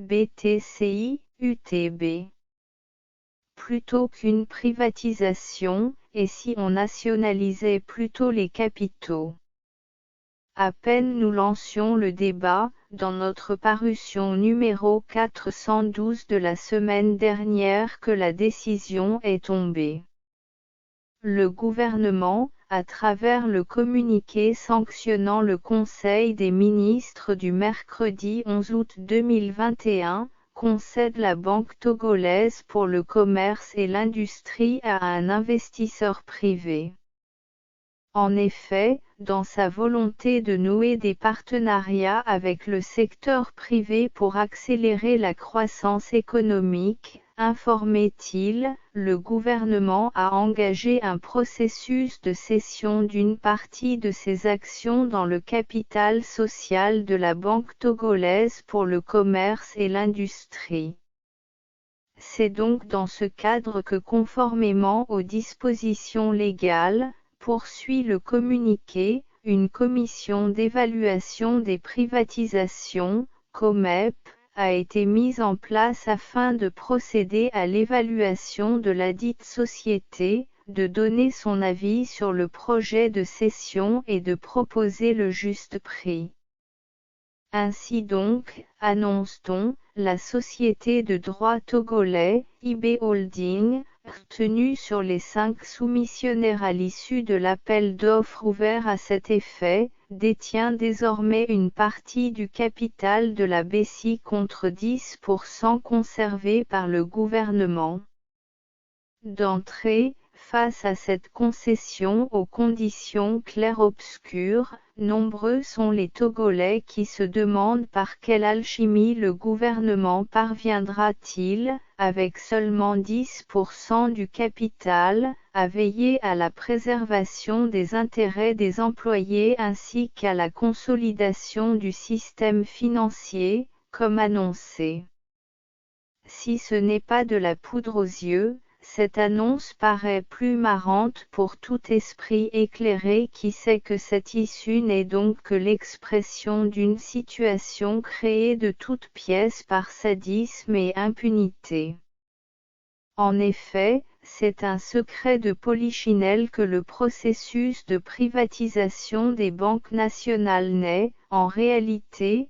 BTCI, UTB. Plutôt qu'une privatisation, et si on nationalisait plutôt les capitaux? À peine nous lancions le débat, dans notre parution numéro 412 de la semaine dernière, que la décision est tombée. Le gouvernement, à travers le communiqué sanctionnant le Conseil des ministres du mercredi 11 août 2021, concède la banque togolaise pour le commerce et l'industrie à un investisseur privé. En effet, dans sa volonté de nouer des partenariats avec le secteur privé pour accélérer la croissance économique, informait-il, le gouvernement a engagé un processus de cession d'une partie de ses actions dans le capital social de la Banque togolaise pour le commerce et l'industrie. C'est donc dans ce cadre que, conformément aux dispositions légales, poursuit le communiqué, une commission d'évaluation des privatisations, COMEP, a été mise en place afin de procéder à l'évaluation de ladite société, de donner son avis sur le projet de cession et de proposer le juste prix. Ainsi donc, annonce-t-on, la société de droit togolais, IB Holding, retenue sur les 5 soumissionnaires à l'issue de l'appel d'offres ouvert à cet effet, détient désormais une partie du capital de la BCI contre 10% conservé par le gouvernement. D'entrée, face à cette concession aux conditions clair-obscures, nombreux sont les Togolais qui se demandent par quelle alchimie le gouvernement parviendra-t-il, avec seulement 10% du capital, à veiller à la préservation des intérêts des employés ainsi qu'à la consolidation du système financier, comme annoncé. Si ce n'est pas de la poudre aux yeux, cette annonce paraît plus marrante pour tout esprit éclairé qui sait que cette issue n'est donc que l'expression d'une situation créée de toutes pièces par sadisme et impunité. En effet, c'est un secret de polichinelle que le processus de privatisation des banques nationales n'est, en réalité,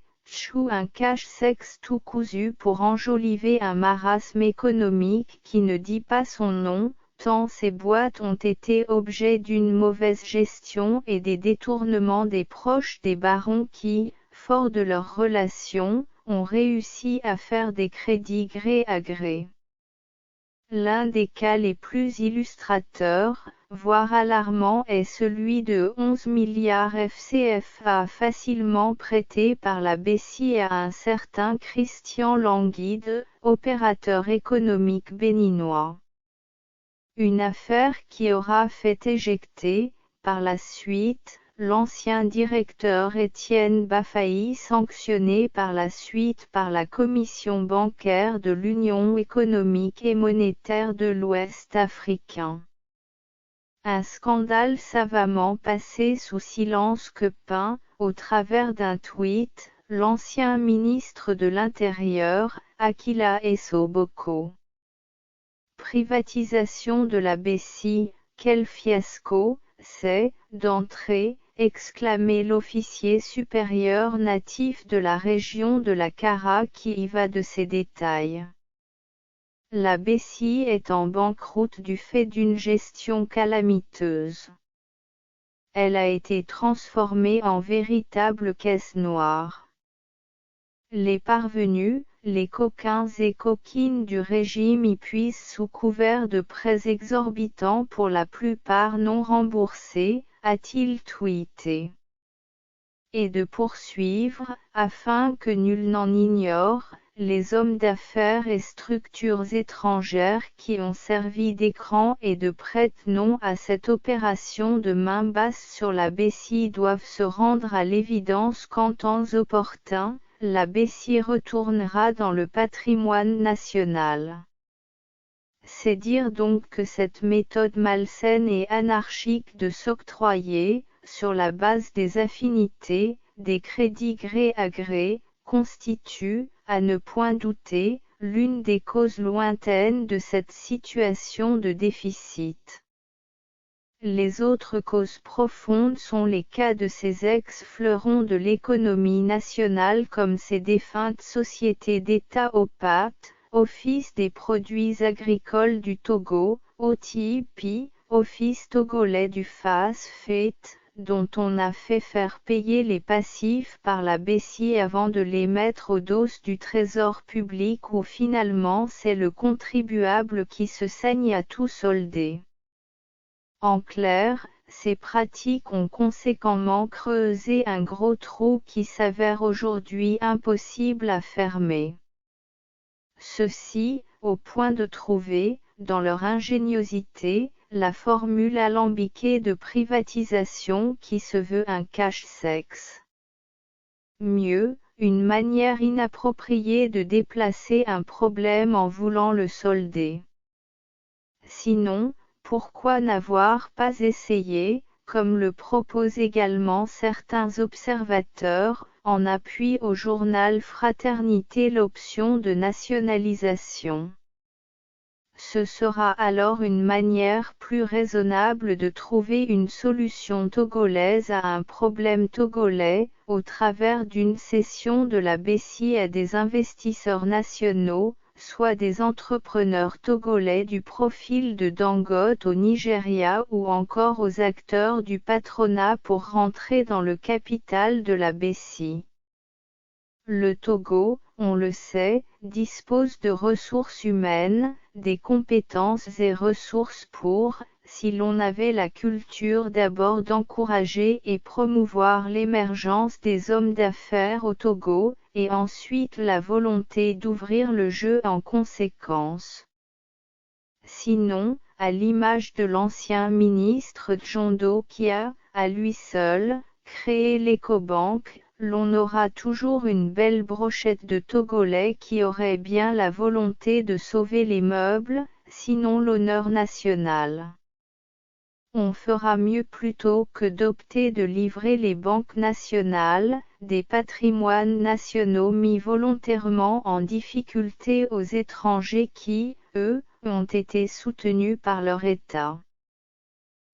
un cache-sexe tout cousu pour enjoliver un marasme économique qui ne dit pas son nom, tant ces boîtes ont été objet d'une mauvaise gestion et des détournements des proches des barons qui, forts de leurs relations, ont réussi à faire des crédits gré à gré. L'un des cas les plus illustrateurs, voire alarmant, est celui de 11 milliards FCFA facilement prêtés par la BCI à un certain Christian Languide, opérateur économique béninois. Une affaire qui aura fait éjecter, par la suite, l'ancien directeur Étienne Bafayi, sanctionné par la suite par la Commission bancaire de l'Union économique et monétaire de l'Ouest africain. Un scandale savamment passé sous silence que peint, au travers d'un tweet, l'ancien ministre de l'Intérieur, Akila Essoboko. Privatisation de la BCI, quel fiasco, c'est, d'entrée, exclamait l'officier supérieur natif de la région de la Kara qui y va de ces détails. La BCI est en banqueroute du fait d'une gestion calamiteuse. Elle a été transformée en véritable caisse noire. Les parvenus, les coquins et coquines du régime y puisent sous couvert de prêts exorbitants pour la plupart non remboursés, a-t-il tweeté. Et de poursuivre, afin que nul n'en ignore, les hommes d'affaires et structures étrangères qui ont servi d'écran et de prête-nom à cette opération de main basse sur la BCI doivent se rendre à l'évidence qu'en temps opportun, la BCI retournera dans le patrimoine national. C'est dire donc que cette méthode malsaine et anarchique de s'octroyer, sur la base des affinités, des crédits gré à gré, constitue, à ne point douter, l'une des causes lointaines de cette situation de déficit. Les autres causes profondes sont les cas de ces ex-fleurons de l'économie nationale comme ces défuntes sociétés d'État OPAT, Office des produits agricoles du Togo, OTIP, Office togolais du FAS-FET, dont on a fait faire payer les passifs par la BCI avant de les mettre au dos du trésor public où finalement c'est le contribuable qui se saigne à tout solder. En clair, ces pratiques ont conséquemment creusé un gros trou qui s'avère aujourd'hui impossible à fermer. Ceux-ci, au point de trouver, dans leur ingéniosité, la formule alambiquée de privatisation qui se veut un cache-sexe. Mieux, une manière inappropriée de déplacer un problème en voulant le solder. Sinon, pourquoi n'avoir pas essayé, comme le proposent également certains observateurs, en appui au journal Fraternité l'option de nationalisation? Ce sera alors une manière plus raisonnable de trouver une solution togolaise à un problème togolais, au travers d'une cession de la BCI à des investisseurs nationaux, soit des entrepreneurs togolais du profil de Dangote au Nigeria ou encore aux acteurs du patronat pour rentrer dans le capital de la BCI. Le Togo, on le sait, dispose de ressources humaines, des compétences et ressources pour, si l'on avait la culture d'abord d'encourager et promouvoir l'émergence des hommes d'affaires au Togo, et ensuite la volonté d'ouvrir le jeu en conséquence. Sinon, à l'image de l'ancien ministre Djondo qui a, à lui seul, créé l'Ecobank, l'on aura toujours une belle brochette de Togolais qui auraient bien la volonté de sauver les meubles, sinon l'honneur national. On fera mieux plutôt que d'opter de livrer les banques nationales, des patrimoines nationaux mis volontairement en difficulté aux étrangers qui, eux, ont été soutenus par leur État.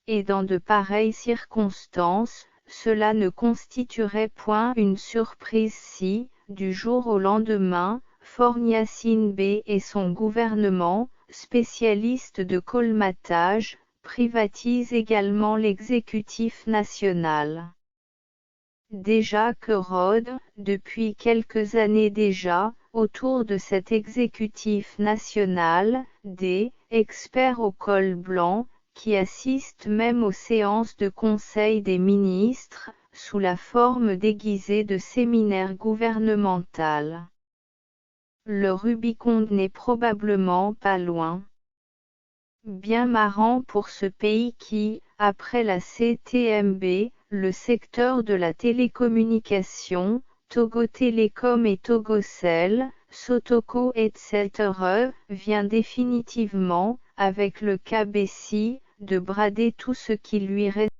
Et dans de pareilles circonstances, cela ne constituerait point une surprise si, du jour au lendemain, Faure-Gnassingbé B et son gouvernement, spécialiste de colmatage, privatisent également l'exécutif national. Déjà que rôde, depuis quelques années déjà, autour de cet exécutif national, des experts au col blanc, qui assistent même aux séances de conseil des ministres, sous la forme déguisée de séminaires gouvernementaux. Le Rubicon n'est probablement pas loin. Bien marrant pour ce pays qui, après la CTMB, le secteur de la télécommunication, Togo Télécom et Togocel, Sotoco etc., vient définitivement, avec le cas BCI, de brader tout ce qui lui reste.